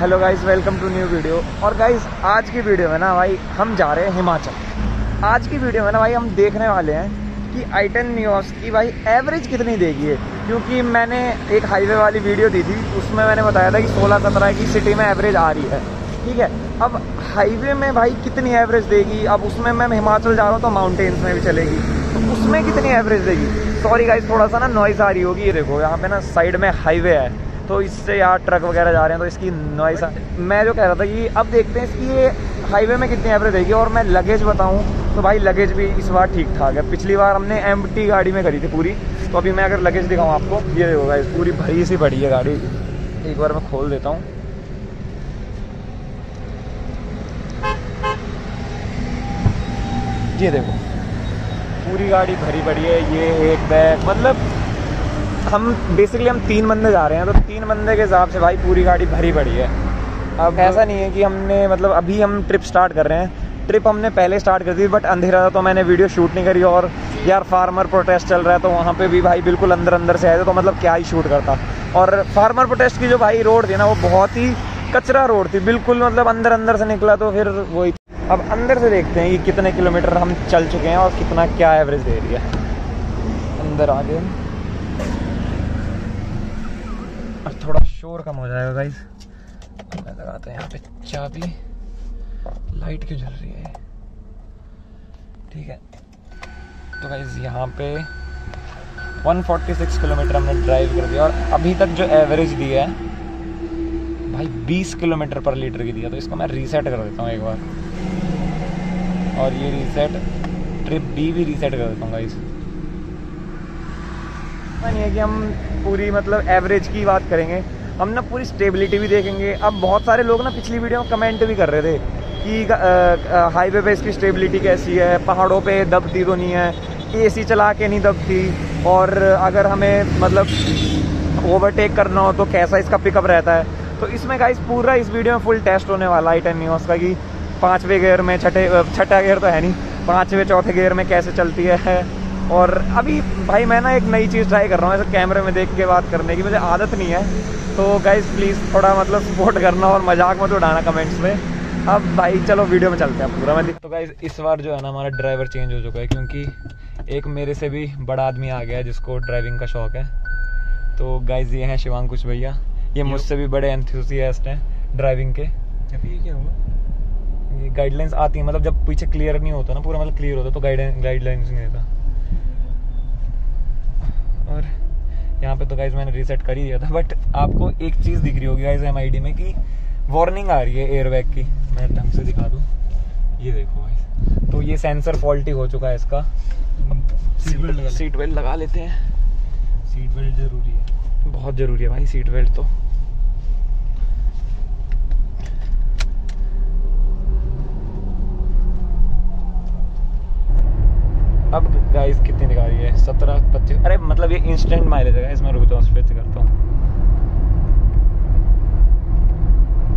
Hello guys, welcome to new video. और guys आज की वीडियो में ना भाई हम जा रहे हैं हिमाचल। आज की वीडियो में ना भाई हम देखने वाले हैं कि i10 न्यूज़ की भाई एवरेज कितनी देगी है। क्योंकि मैंने एक हाईवे वाली वीडियो दी थी, उसमें मैंने बताया था कि 16-17 की सिटी में एवरेज आ रही है। ठीक है, अब हाईवे में भाई कितनी एवरेज देगी। अब उसमें मैं हिमाचल जा रहा हूँ तो माउंटेन्स में भी चलेगी, तो उसमें कितनी एवरेज देगी। सॉरी गाइस, थोड़ा सा ना नॉइज़ आ रही होगी। ये देखो यहाँ पे ना साइड में हाईवे है, तो इससे यार ट्रक वगैरह जा रहे हैं तो इसकी नॉइस। मैं जो कह रहा था कि अब देखते हैं इसकी ये हाईवे में कितनी एवरेज देगी। और मैं लगेज बताऊं तो भाई लगेज भी इस बार ठीक ठाक है। पिछली बार हमने एम्प्टी गाड़ी में करी थी पूरी, तो अभी मैं अगर लगेज दिखाऊं आपको, ये देखो गाइस पूरी भरी सी पड़ी है गाड़ी। एक बार मैं खोल देता हूँ। ये देखो पूरी गाड़ी भरी पड़ी है। ये एक बैग, मतलब हम बेसिकली हम 3 बंदे जा रहे हैं, तो 3 बंदे के हिसाब से भाई पूरी गाड़ी भरी पड़ी है। अब ऐसा नहीं है कि हमने मतलब अभी हम ट्रिप स्टार्ट कर रहे हैं। ट्रिप हमने पहले स्टार्ट कर दी, बट अंधेरा था तो मैंने वीडियो शूट नहीं करी। और यार फार्मर प्रोटेस्ट चल रहा है, तो वहाँ पे भी भाई बिल्कुल अंदर से आए थे, तो मतलब क्या ही शूट करता। और फार्मर प्रोटेस्ट की जो भाई रोड थी ना, वो बहुत ही कचरा रोड थी बिल्कुल, मतलब अंदर से निकला तो फिर वही। अब अंदर से देखते हैं कि कितने किलोमीटर हम चल चुके हैं और कितना क्या एवरेज दे रही है। अंदर आ गए और थोड़ा शोर कम हो जाएगा गाइस। मैं लगाता हैं यहाँ पे चाबी। लाइट क्यों जल रही है? ठीक है, तो गाइस यहाँ पे 146 किलोमीटर हमने ड्राइव कर दिया और अभी तक जो एवरेज दी है भाई 20 किलोमीटर पर लीटर की दिया। तो इसको मैं रीसेट कर देता हूँ एक बार, और ये रीसेट ट्रिप बी भी रीसेट कर देता हूँ गाइस। नहीं है कि हम पूरी मतलब एवरेज की बात करेंगे, हम ना पूरी स्टेबिलिटी भी देखेंगे। अब बहुत सारे लोग ना पिछली वीडियो में कमेंट भी कर रहे थे कि हाईवे पे इसकी स्टेबिलिटी कैसी है, पहाड़ों पे दबती तो नहीं है, एसी चला के नहीं दबती, और अगर हमें मतलब ओवरटेक करना हो तो कैसा इसका पिकअप रहता है। तो इसमें गाइस पूरा इस वीडियो में फुल टेस्ट होने वाला है i10 न्यूज़ का, कि 5वें गियर में छठा गियर तो है नहीं, 5वें चौथे गियर में कैसे चलती है। और अभी भाई मैं ना एक नई चीज़ ट्राई कर रहा हूँ ऐसे कैमरे में देख के बात करने की, मुझे आदत नहीं है। तो गाइस प्लीज़ थोड़ा मतलब सपोर्ट करना और मजाक मत उड़ाना कमेंट्स में। अब भाई चलो वीडियो में चलते हैं पूरा। मैं तो गाइस इस बार जो है ना हमारा ड्राइवर चेंज हो चुका है, क्योंकि एक मेरे से भी बड़ा आदमी आ गया है जिसको ड्राइविंग का शौक है। तो गाइस ये हैं शिवांकुश भैया, ये मुझसे भी बड़े एंथुसियास्ट हैं ड्राइविंग के। अभी क्या हुआ? ये गाइडलाइंस आती हैं, मतलब जब पीछे क्लियर नहीं होता ना पूरा, मतलब क्लियर होता तो गाइडलाइंस नहीं देता। और यहाँ पे तो गाइस मैंने रीसेट कर ही दिया था, बट आपको एक चीज़ दिख रही होगी गाइस MID में कि वार्निंग आ रही है एयरबैग की। मैं ढंग से दिखा दूँ, ये देखो गाइस, तो ये सेंसर फॉल्टी हो चुका है इसका। सीट बेल्ट लगा लेते हैं। सीट बेल्ट जरूरी है, बहुत ज़रूरी है भाई सीट बेल्ट तो। अब गाइस कितनी दिखा रही है? 17-25। अरे मतलब ये इंस्टेंट माइलेज है, इसमें रुकता हूँ, स्विच करता हूँ।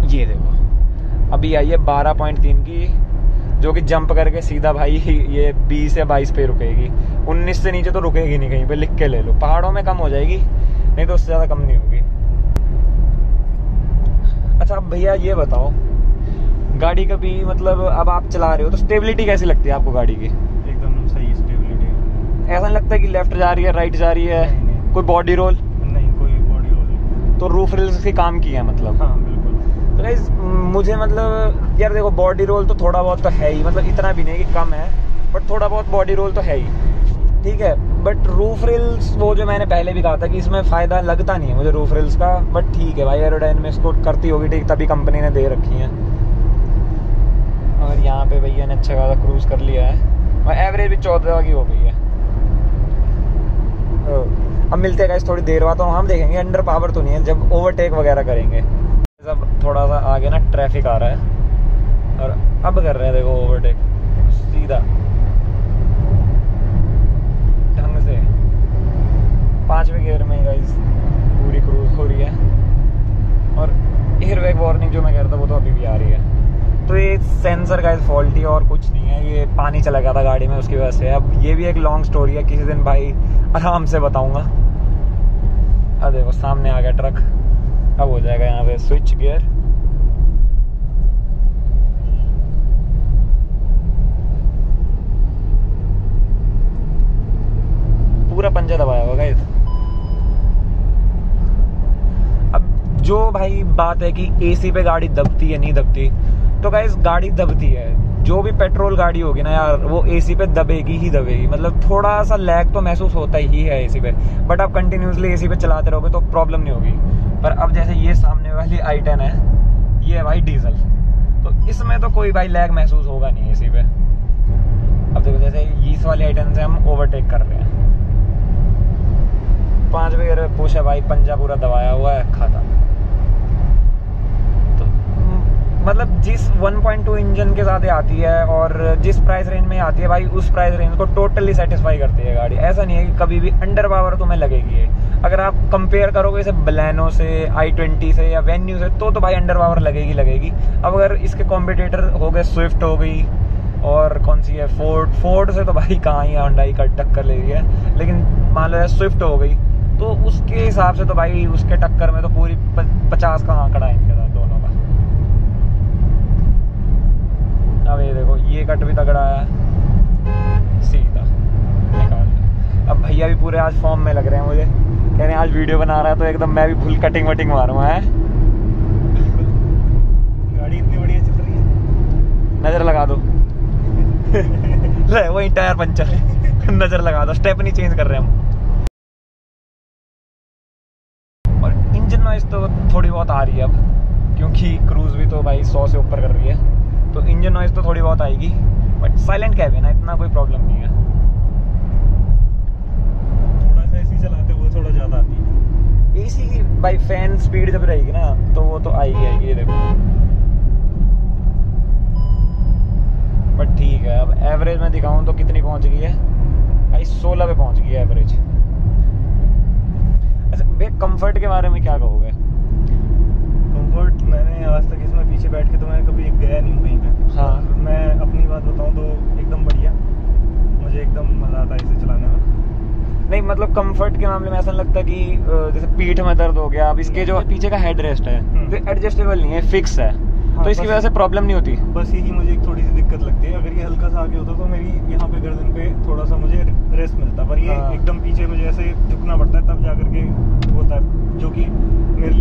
ये देखो अभी आई है 12.3 की, जो कि जंप करके सीधा भाई ये 20 या 22 पे रुकेगी। 19 से नीचे तो रुकेगी नहीं, कहीं पे लिख के ले लो। पहाड़ों में कम हो जाएगी, नहीं तो उससे ज़्यादा कम नहीं होगी। अच्छा अब भैया ये बताओ, गाड़ी का भी मतलब अब आप चला रहे हो तो स्टेबिलिटी कैसी लगती है आपको गाड़ी की? एकदम सही स्टेबिलिटी। ऐसा नहीं लगता है कि लेफ्ट जा रही है राइट जा रही है? नहीं। कोई बॉडी रोल नहीं, कोई बॉडी रोल नहीं। तो रूफ रिल्स की काम की है मतलब? हाँ बिल्कुल। तो गाइस मुझे मतलब यार देखो बॉडी रोल तो थोड़ा बहुत तो है ही, मतलब इतना भी नहीं कि कम है, बट थोड़ा बहुत बॉडी रोल तो है ही, ठीक है। बट रूफ रिल्स वो जो मैंने पहले भी कहा था कि इसमें फ़ायदा लगता नहीं है मुझे रूफ रिल्स का, बट ठीक है भाई एरोडायनेमिक्स इसको करती होगी ठीक, तभी कंपनी ने दे रखी है। और यहाँ पे भैया ने अच्छा खासा क्रूज कर लिया है और एवरेज भी 14 की हो गई है। अब मिलते हैं गाइस थोड़ी देर बाद, तो हम देखेंगे अंडर पावर तो नहीं है जब ओवरटेक वगैरह करेंगे। अब थोड़ा सा आगे ना ट्रैफिक आ रहा है और अब कर रहे हैं देखो ओवरटेक सीधा ढंग से 5वें गियर में गाइस पूरी क्रूज हो रही है। और एयरबैग वार्निंग जो मैं कह रहा था वो तो अभी भी आ रही है। तो ये सेंसर गाइस फॉल्टी और कुछ नहीं है, ये पानी चला गया था गाड़ी में उसकी वजह से। अब ये भी एक लॉन्ग स्टोरी है, किसी दिन भाई आराम से बताऊंगा। अब देखो सामने आ गया ट्रक, अब हो जाएगा यहाँ पे स्विच गियर। पंजा दबाया होगा गाइस। अब जो भाई बात है कि एसी पे गाड़ी दबती है नहीं दबती, तो गाइस गाड़ी दबती है। जो भी पेट्रोल गाड़ी होगी ना यार, वो एसी पे दबेगी ही दबेगी। मतलब थोड़ा सा लैग तो महसूस होता ही है एसी पे, बट आप कंटिन्यूसली एसी पे चलाते रहोगे तो प्रॉब्लम नहीं होगी। पर अब जैसे ये सामने वाली i10 है, ये है भाई डीजल, तो इसमें तो कोई भाई लैग महसूस होगा नहीं एसी पे। अब देखो जैसे इस वाली i10 से हम ओवरटेक कर रहे हैं, 5 गियर पुश है भाई, पंजा पूरा दबाया हुआ है, खाता। तो मतलब जिस 1.2 इंजन के साथ आती है और जिस प्राइस रेंज में आती है भाई, उस प्राइस रेंज को टोटली सेटिस्फाई करती है गाड़ी। ऐसा नहीं है कि कभी भी अंडर पावर तुम्हें लगेगी है। अगर आप कंपेयर करोगे इसे बलेनो से, i20 से या वेन्यू से, तो भाई अंडर पावर लगेगी। अब अगर इसके कॉम्पिटिटर हो गए, स्विफ्ट हो गई और कौन सी है, फोर्ड से तो भाई कहाँ ही होंडाई का टक्कर ले रही है। लेकिन मान लो स्विफ्ट हो गई, तो उसके हिसाब से तो भाई उसके टक्कर में तो पूरी 50 का आंकड़ा है इनके साथ दोनों का। अब ये देखो, ये कट भी तगड़ा है, सीधा निकाल। अब भैया भी पूरे आज फॉर्म में लग रहे हैं, मुझे कह रहे हैं आज वीडियो बना रहा है तो एकदम मैं भी फुल कटिंग वटिंग मारूंगा। है गाड़ी इतनी बढ़िया चल रही है, नजर लगा दो। ले वही टायर पंचर है। नजर लगा दो, स्टेपनी चेंज कर रहे हैं हम। और इंजन नॉइज तो थोड़ी बहुत आ रही है अब, क्योंकि क्रूज भी तो भाई 100 से ऊपर कर रही है, तो इंजन नॉइज तो थोड़ी बहुत आएगी। बट साइलेंट कैब है ना, इतना कोई प्रॉब्लम नहीं है। थोड़ा सा एसी चलाते हुए थोड़ा ज्यादा आती है एसी की भाई फैन स्पीड जब रहेगी ना, तो वो तो आएगी। ये देखो, बट ठीक है। अब एवरेज में दिखाऊं तो कितनी पहुंच गई है भाई, 16 पे पहुंच गई है एवरेज। अच्छा भैया, कंफर्ट के बारे में क्या कहोगे? कंफर्ट मैंने आज तक इसमें पीछे बैठ के तो मैं कभी गया नहीं हूँ कहीं पे। हाँ। मैं अपनी बात बताऊँ तो एकदम बढ़िया, मुझे एकदम मजा आता है इसे चलाने में। नहीं मतलब कंफर्ट के मामले में ऐसा नहीं लगता कि जैसे पीठ में दर्द हो गया। अब इसके जो पीछे का हेड रेस्ट है तो एडजस्टेबल नहीं है, फिक्स है, तो इसकी वजह से प्रॉब्लम नहीं होती। बस यही मुझे एक थोड़ी सी दिक्कत लगती है। अगर ये हल्का सा आगे होता तो मेरी यहाँ पे गर्दन पे थोड़ा सा मुझे रेस्ट मिलता, पर ये एकदम पीछे मुझे ऐसे झुकना पड़ता है तब जाकर के होता है, जो कि मेरे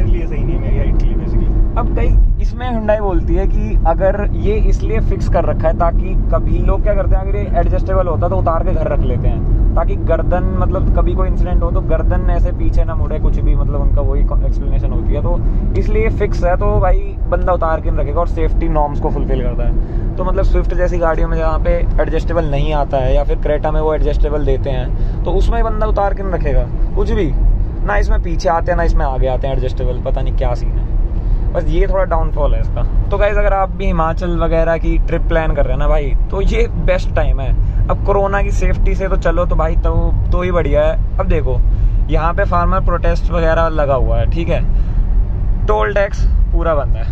लिए सही नहीं है, मेरी हाइट के लिए बेसिकली। अब कई इसमें हुंडई बोलती है कि अगर ये इसलिए फिक्स कर रखा है ताकि कभी लोग क्या करते हैं, अगर ये एडजस्टेबल होता तो उतार के घर रख लेते हैं, ताकि गर्दन मतलब कभी कोई इंसिडेंट हो तो गर्दन ऐसे पीछे ना मुड़े, कुछ भी मतलब उनका वही एक्सप्लेनेशन होती है। तो इसलिए फिक्स है, तो भाई बंदा उतार के रखेगा और सेफ्टी नॉर्म्स को फुलफिल करता है। तो मतलब स्विफ्ट जैसी गाड़ियों में जहाँ पे एडजस्टेबल नहीं आता है, या फिर क्रेटा में वो एडजस्टेबल देते हैं, तो उसमें बंदा उतार के रखेगा कुछ भी ना। इसमें पीछे आते हैं ना इसमें आगे आते हैं एडजस्टेबल, पता नहीं क्या सीन है। बस ये थोड़ा डाउनफॉल है इसका। तो गाइस अगर आप भी हिमाचल वगैरह की ट्रिप प्लान कर रहे हैं ना भाई, तो ये बेस्ट टाइम है। अब कोरोना की सेफ्टी से तो चलो तो भाई तो ही बढ़िया है। अब देखो यहाँ पे फार्मर प्रोटेस्ट वगैरह लगा हुआ है, ठीक है, टोल टैक्स पूरा बंद है।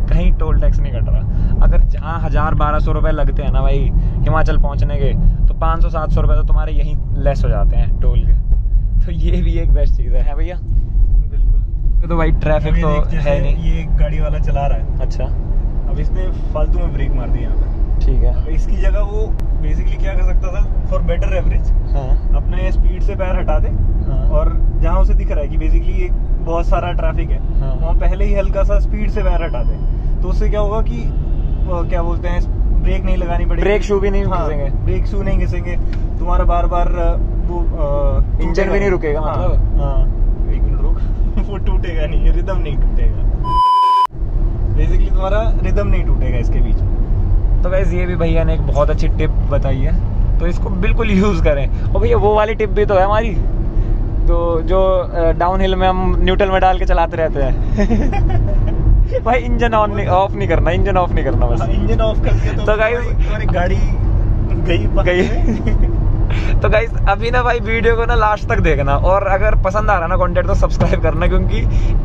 कहीं टोल टैक्स नहीं कट रहा। अगर जहाँ 1000-1200 रुपये लगते हैं ना भाई हिमाचल पहुँचने के, तो 500-700 रुपये तो तुम्हारे यहीं लेस हो जाते हैं टोल के। तो ये भी एक बेस्ट चीज़ है भैया। बिल्कुल। तो भाई ट्रैफिक तो है नहीं। ये एक गाड़ी वाला चला रहा है, अच्छा, अब इसने फालतू में ब्रेक मार दी यहाँ पे, ठीक है। अब इसकी जगह वो बेसिकली क्या कर सकता था, फॉर बेटर एवरेज हाँ अपने स्पीड से पैर हटा दे, हाँ और जहाँ उसे दिख रहा है कि बेसिकली बहुत सारा ट्रैफिक है, हाँ। वहाँ पहले ही हल्का सा स्पीड से पैर हटा दे, तो उससे क्या होगा कि क्या बोलते हैं, ब्रेक नहीं लगानी पड़ेगी, ब्रेक शू भी नहीं घिसेंगे, ब्रेक शू नहीं घिसेंगे, तुम्हारा बार बार वो इंजन भी नहीं रुकेगा, हाँ, मतलब हाँ, एक मिनट रुक। वो टूटेगा नहीं, रिदम नहीं टूटेगा, बेसिकली तुम्हारा रिदम नहीं टूटेगा इसके बीच में। तो गाइस ये भी भैया ने एक बहुत अच्छी टिप बताई है, तो इसको बिल्कुल यूज करें। और भैया वो वाली टिप भी तो है हमारी, तो जो डाउन हिल में हम न्यूट्रल में डाल के चलाते रहते हैं। भाई इंजन ऑफ नहीं करना, इंजन ऑफ नहीं करना, बस इंजन ऑफ कर दिया तो गाइस तुम्हारी गाड़ी गई। तो गाइस अभी ना भाई वीडियो को ना लास्ट तक देखना, और अगर पसंद आ रहा है ना कंटेंट तो सब्सक्राइब करना, क्योंकि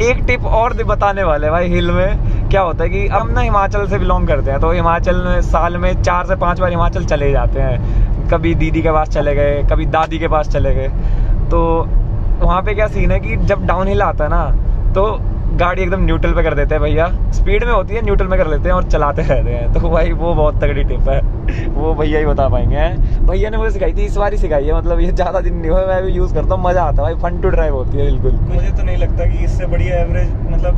एक टिप और बताने वाले भाई। हिल में क्या होता है कि हम ना हिमाचल से बिलोंग करते हैं, तो हिमाचल में साल में 4 से 5 बार हिमाचल चले जाते हैं। कभी दीदी के पास चले गए, कभी दादी के पास चले गए। तो वहाँ पे क्या सीन है कि जब डाउन हिल आता है ना, तो गाड़ी एकदम न्यूट्रल पे कर देते हैं भैया, स्पीड में होती है न्यूट्रल में कर लेते हैं और चलाते रहते हैं। तो भाई वो बहुत तगड़ी टिप है, वो भैया ही बता पाएंगे। भैया ने मुझे सिखाई थी, इस बार ही सिखाई है, मतलब ये ज़्यादा दिन नहीं हुआ, मैं भी यूज़ करता हूँ, मज़ा आता है भाई, फन टू ड्राइव होती है बिल्कुल। मुझे तो नहीं लगता कि इससे बढ़िया एवरेज मतलब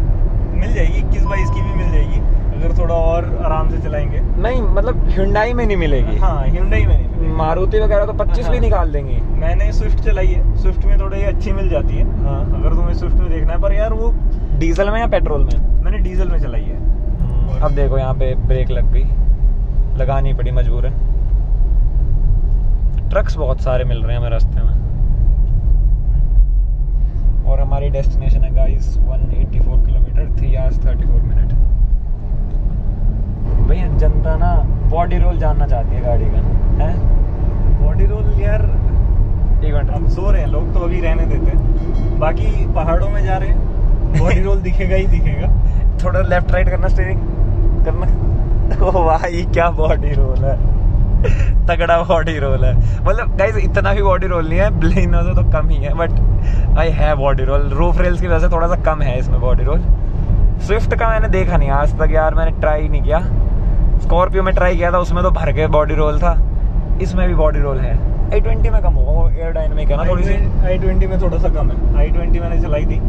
मिल जाएगी, 21-22 की भी मिल जाएगी अगर थोड़ा और आराम से चलाएंगे। नहीं मतलब Hyundai में नहीं मिलेगी। हाँ Hyundai में नहीं मिलेगी। मारुति वगैरह तो 25 भी निकाल देंगी। मैंने स्विफ्ट चलाई है, स्विफ्ट में थोड़ी अच्छी मिल जाती है। हाँ अगर तुम्हें स्विफ्ट में देखना है, पर यार वो डीजल में या पेट्रोल में? मैंने डीजल में चलाई है। अब देखो यहाँ पे ब्रेक लग गई, लगानी पड़ी मजबूरन। ट्रक्स बहुत सारे मिल रहे हैं हमें रास्ते में। और हमारी डेस्टिनेशन है गाइस 184 किलोमीटर, 3 hours 34 मिनट। भैया जनता ना बॉडी रोल जानना चाहती है गाड़ी का, है बॉडी रोल यार। एक मिनट, अब सो रहे हैं लोग तो अभी रहने देते हैं, बाकी पहाड़ों में जा रहे हैं बॉडी रोल दिखेगा ही दिखेगा। थोड़ा लेफ्ट राइट करना, स्टीयरिंग करना। ओ भाई क्या बॉडी रोल है, तगड़ा बॉडी रोल है। मतलब गाइस इतना भी बॉडी रोल नहीं है, ब्लेनो से तो कम ही है, बट आई है बॉडी रोल। रूफ रेल्स की वजह से थोड़ा सा कम है इसमें बॉडी रोल। स्विफ्ट का मैंने देखा नहीं आज तक यार, मैंने ट्राई नहीं किया। स्कॉर्पियो में ट्राई किया था, उसमें तो भर के बॉडी रोल था, इसमें भी बॉडी रोल है। i20 में कम होगा, वो एयरडायनामिक है ना थोड़ी सी। i20 में थोड़ा सा कम है। i20 मैंने चलाई थी,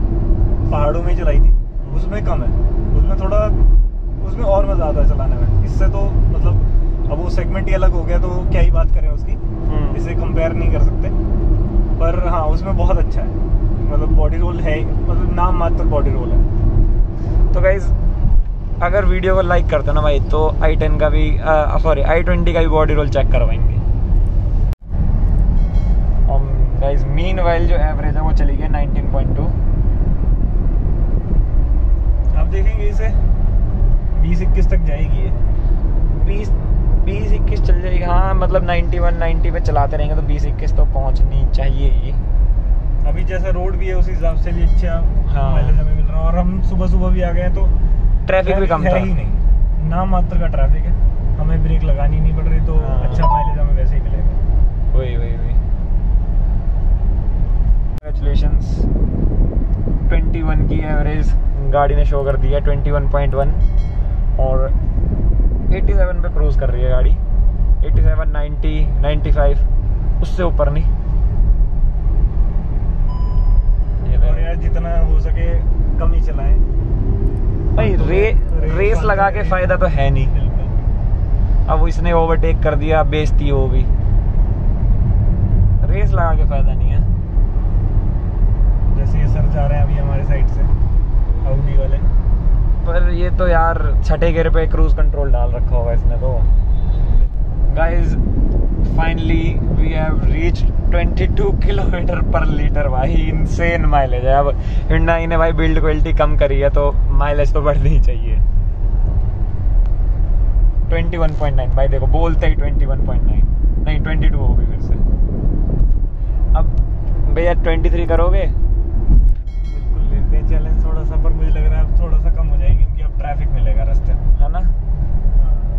पहाड़ों में चलाई थी, उसमें कम है, उसमें थोड़ा, उसमें और मजा आता है चलाने में। इससे तो मतलब अब वो सेगमेंट ही अलग हो गया, तो क्या ही बात करें उसकी, इसे कंपेयर नहीं कर सकते। पर हाँ उसमें बहुत अच्छा है, मतलब बॉडी रोल है, मतलब नाम मात्र बॉडी रोल है। तो गाइज अगर वीडियो को लाइक करते हो ना भाई, तो i10 का भी i20 का भी बॉडी रोल चेक करवाएंगे। गाइज मीनवाइल जो एवरेज है वो चली गई 19.2। आप देखेंगे इसे 20-21 तक जाएगी ये, 20-21 चल जाएगी। हाँ मतलब 91-90 पे चलाते रहेंगे तो 20-21 तो पहुंचनी चाहिए ही। अभी जैसा रोड भी है उस हिसाब से भी अच्छा माइलेज हमें मिल रहा है। और हम सुबह भी आ गए हैं तो ट्रैफिक भी कम था ही नहीं, नाम मात्र का ट्रैफिक है, हमें ब्रेक लगानी नहीं पड़ रही, तो अच्छा माइलेज हमें वैसे ही मिलेगा। वही कंग्रेचुलेशंस, 21 की एवरेज गाड़ी ने शो कर दिया, 21.1, और 87 पे क्रूज कर रही है गाड़ी, 87, 90, 95, उससे ऊपर नहीं। और यार जितना हो सके कम ही चलाएं भाई, रेस लगा के फायदा तो है नहीं। अब इसने ओवरटेक कर दिया, बेइज्जती हो गई, रेस लगा के फायदा नहीं है। जैसे ये सर जा रहे हैं अभी हमारे साइड से, ऑडी वाले, पर ये तो यार छठे गियर पे क्रूज कंट्रोल डाल रखा होगा इसने तो। Guys finally we have reached 22 kilometre per litre. भाई इनसेन माइलेज है। अब Hyundai ने भाई बिल्ड क्वालिटी कम करी है तो माइलेज तो बढ़नी ही चाहिए। 21.9 भाई देखो, बोलते ही 21.9, नहीं 22 हो गई फिर से। अब भैया 23 करोगे? बिल्कुल लेते हैं चैलेंज थोड़ा सा, पर मुझे लग रहा है अब थोड़ा सा कम हो जाएगी क्योंकि अब ट्रैफिक मिलेगा रास्ते में, है ना।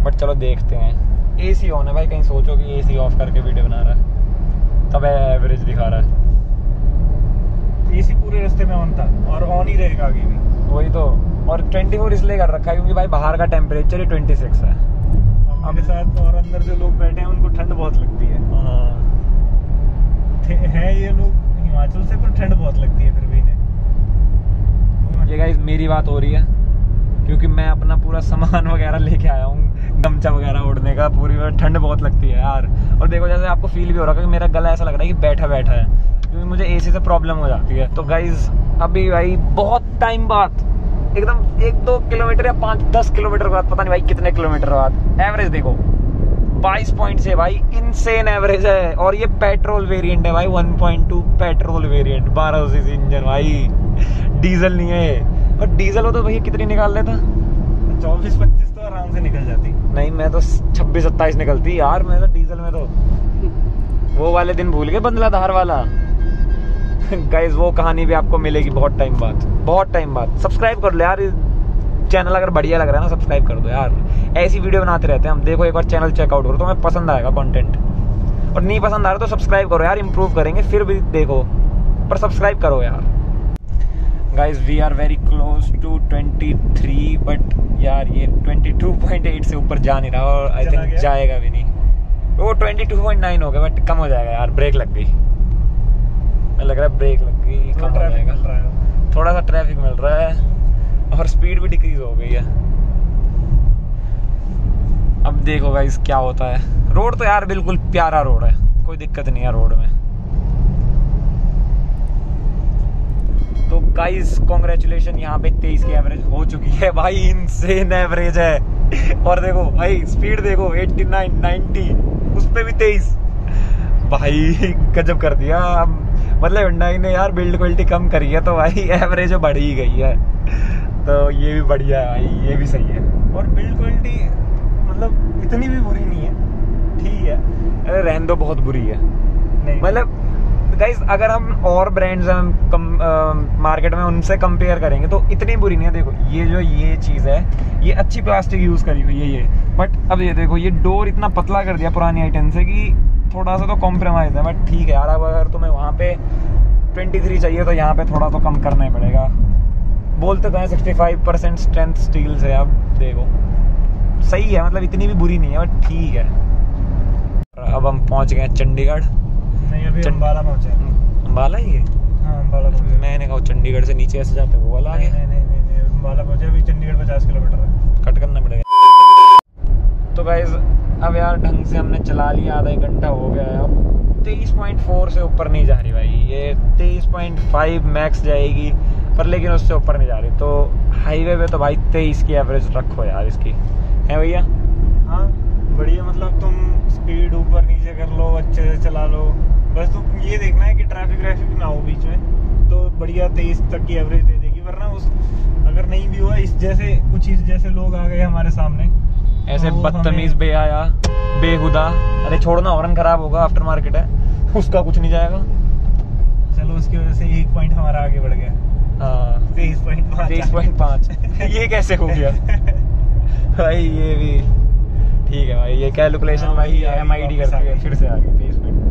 बट चलो देखते हैं। AC ऑन है भाई, कहीं सोचो कि AC ऑफ करके वीडियो बना रहा है, तब एवरेज दिखा रहा है। AC पूरे रास्ते में ऑन था और ऑन ही रहेगा आगे भी। वही तो, और 24 इसलिए कर रखा है क्योंकि भाई बाहर का टेम्परेचर ही 26 है। हमारे साथ और अंदर जो लोग बैठे हैं उनको ठंड बहुत लगती है। है ये लोग हिमाचल से, पर ठंड बहुत लगती है फिर भी इन्हें। ये गाइस मेरी बात हो रही है क्योंकि मैं अपना पूरा सामान वगैरह लेके आया हूँ, गमछा वगैरह ओढ़ने का, पूरी ठंड बहुत लगती है यार। और देखो जैसे आपको फील भी हो रहा है कि मेरा गला ऐसा लग रहा है कि बैठा बैठा है, क्योंकि मुझे AC से प्रॉब्लम हो जाती है। तो गाइस अभी भाई बहुत टाइम बाद, एकदम 1-2 किलोमीटर या 5-10 किलोमीटर बाद, पता नहीं भाई कितने किलोमीटर बाद, एवरेज देखो 22 पॉइंट से भाई, इनसेन एवरेज है। और ये पेट्रोल वेरिएंट है भाई, 1.2 पेट्रोल वेरिएंट, 1200 सीसी इंजन भाई, डीजल नहीं है। और डीजल हो तो भैया कितनी निकाल लेता? 24-25 तो आराम से निकल जाती। नहीं मैं तो 26-27 निकलती यार, मैं तो डीजल में तो वो वाले दिन भूल गए, बंदलाधार वाला। गाइस वो कहानी भी आपको मिलेगी बहुत टाइम बाद, बहुत टाइम बाद। सब्सक्राइब कर लो यार, चैनल अगर बढ़िया लग रहा है ना सब्सक्राइब कर दो यार, ऐसी वीडियो बनाते रहते हैं हम। देखो एक बार चैनल चेकआउट करो, तुम्हें पसंद आएगा कंटेंट, और नहीं पसंद आ रहा तो सब्सक्राइब करो यार, इंप्रूव करेंगे फिर भी देखो, पर सब्सक्राइब करो यार। Guys we are very close to 23, but यार ये 22.8 से ऊपर जा नहीं रहा और आई थिंक जाएगा भी नहीं। वो 22.9 हो गया, बट कम हो जाएगा यार, ब्रेक लग गई, लग रहा है ब्रेक लग गई, कम हो जाएगा। थोड़ा सा ट्रैफिक मिल रहा है और स्पीड भी डिक्रीज हो गई है। अब देखो गाइस क्या होता है। रोड तो यार बिल्कुल प्यारा रोड है, कोई दिक्कत नहीं है रोड में। तो गाइस कांग्रेचुलेशन, यहाँ पे 23 की एवरेज हो चुकी है भाई, इनसेन एवरेज है। और देखो भाई स्पीड देखो 89, 90, उस पे भी 23 भाई, गजब कर दिया। मतलब Hyundai ने यार बिल्ड क्वालिटी कम करी है तो भाई एवरेज बढ़ ही गई है, तो ये भी बढ़िया है भाई, ये भी सही है। और बिल्ड क्वालिटी मतलब इतनी भी बुरी नहीं है, ठीक है। अरे रहने दो, बहुत बुरी है। नहीं मतलब गाइस अगर हम और ब्रांड्स हम मार्केट में उनसे कंपेयर करेंगे तो इतनी बुरी नहीं है। देखो ये जो ये चीज़ है, ये अच्छी प्लास्टिक यूज़ करी हुई है ये, बट अब ये देखो ये डोर इतना पतला कर दिया पुरानी i10 से कि थोड़ा सा तो कॉम्प्रोमाइज़ है, बट ठीक है यार। अब अगर तुम्हें वहाँ पे 23 चाहिए तो यहाँ पे थोड़ा तो कम करना ही पड़ेगा। बोलते तो हैं 65% स्ट्रेंथ स्टील से, अब देखो सही है, मतलब इतनी भी बुरी नहीं है, बट ठीक है। अब हम पहुँच गए चंडीगढ़। नहीं अभी अम्बाला पहुँचे। अम्बाला ही है? हाँ अम्बाला पहुँचे। मैंने कहा चंडीगढ़ से नीचे ऐसे जाते वो वाला आगे। नहीं अम्बाला पहुँचे, अभी चंडीगढ़ 50 किलोमीटर है, कट करना पड़ेगा। तो गाइस अब यार ढंग से हमने चला लिया, आधा 1 घंटा हो गया है। अब 23.4 से ऊपर नहीं जा रही भाई, ये 23.5 मैक्स जाएगी, पर लेकिन उससे ऊपर नहीं जा रही। तो हाईवे पे तो भाई 23 की एवरेज रखो यार इसकी, है भैया? हाँ बढ़िया, मतलब तुम स्पीड ऊपर नीचे कर लो, अच्छे से चला लो, बस तुम ये देखना है कि ट्रैफिक ना हो बीच में, तो बढ़िया 23 तक की एवरेज दे देगी। वरना उस अगर नहीं भी हुआ, इस जैसे कुछ इस जैसे लोग आ गए हमारे सामने, ऐसे बदतमीज बेहाया बेहुदा, अरे छोड़ना हॉर्न खराब होगा, आफ्टर मार्केट है, उसका कुछ नहीं जाएगा। चलो उसकी वजह से 1 पॉइंट हमारा आगे बढ़ गया। हाँ 23.5 ये कैसे हो गया भाई? ये भी ठीक है भाई, ये कैलकुलेशन भाई MID करती है, फिर से आ गई 23 मिनट।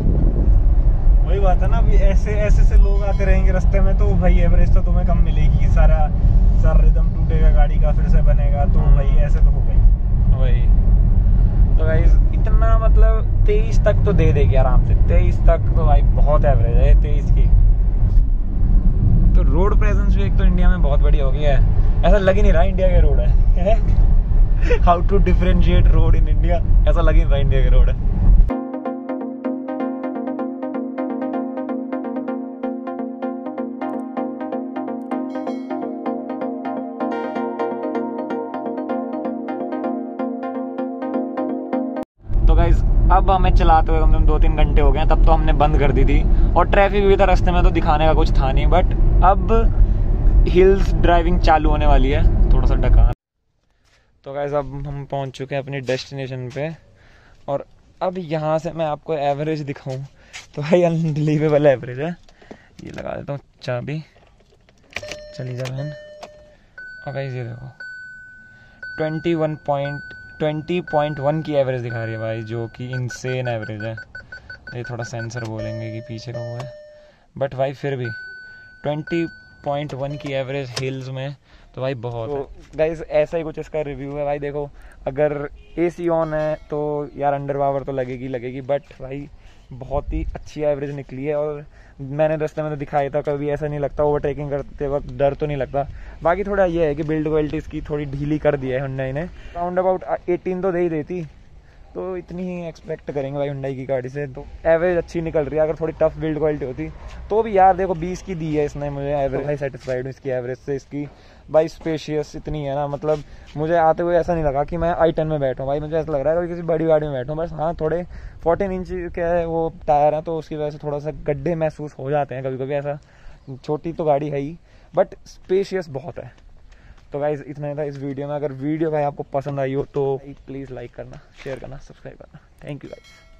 वही बात है ना, अभी ऐसे से लोग आते रहेंगे रास्ते में, तो भाई एवरेज तो तुम्हें कम मिलेगी, सारा रिदम टूटेगा गाड़ी का, फिर से बनेगा, तो भाई ऐसे तो हो गई वही। तो गाइस इतना मतलब 23 तक तो दे देगी आराम से, 23 तक तो भाई बहुत एवरेज है 23 की। तो रोड प्रेजेंस भी एक तो इंडिया में बहुत बढ़िया हो गया है, ऐसा लग ही नहीं रहा इंडिया के रोड है। How to differentiate road in India, ऐसा लग ही नहीं रहा इंडिया के रोड है। तो गाइज अब हमें चलाते हुए कम से कम 2-3 घंटे हो गए, तब तो हमने बंद कर दी थी और ट्रैफिक भी था रास्ते में, तो दिखाने का कुछ था नहीं। बट अब हिल्स ड्राइविंग चालू होने वाली है, थोड़ा सा ढका। तो गाइज अब हम पहुंच चुके हैं अपनी डेस्टिनेशन पे, और अब यहाँ से मैं आपको एवरेज दिखाऊं तो भाई अनबिलीवेबल एवरेज है। ये लगा देता हूँ चाबी, चली जा बहन। और गाइज ये देखो 20.1 की एवरेज दिखा रही है भाई, जो कि इनसेन एवरेज है। ये थोड़ा सेंसर बोलेंगे कि पीछे का हुआ है, बट भाई फिर भी 20.1 की एवरेज हिल्स में तो भाई बहुत है। गाइस ऐसा ही कुछ इसका रिव्यू है भाई। देखो अगर AC ऑन है तो यार अंडर पावर तो लगेगी, बट भाई बहुत ही अच्छी एवरेज निकली है। और मैंने रास्ते में तो दिखाया था, कभी ऐसा नहीं लगता, ओवरटेकिंग करते वक्त डर तो नहीं लगता। बाकी थोड़ा ये है कि बिल्ड क्वालिटी इसकी थोड़ी ढीली कर दी है Hyundai ने, राउंड अबाउट 18 तो दे ही देती, तो इतनी ही एक्सपेक्ट करेंगे भाई Hyundai की गाड़ी से। तो एवरेज अच्छी निकल रही है। अगर थोड़ी टफ बिल्ड क्वालिटी होती तो भी यार देखो 20 की दी है इसने मुझे एवरेज, भाई सेटिस्फाइड हूँ इसकी एवरेज से। इसकी भाई स्पेशियस इतनी है ना, मतलब मुझे आते हुए ऐसा नहीं लगा कि मैं i10 में बैठूँ भाई, मुझे ऐसा लग रहा है किसी बड़ी गाड़ी में बैठूँ। बस हाँ थोड़े 14 इंच के वो टायर हैं, तो उसकी वजह से थोड़ा सा गड्ढे महसूस हो जाते हैं कभी कभी, ऐसा छोटी तो गाड़ी है ही, बट स्पेशियस बहुत है। तो गाइस इतना ही था इस वीडियो में। अगर वीडियो भाई आपको पसंद आई हो तो प्लीज़ लाइक करना, शेयर करना, सब्सक्राइब करना। Thank you guys.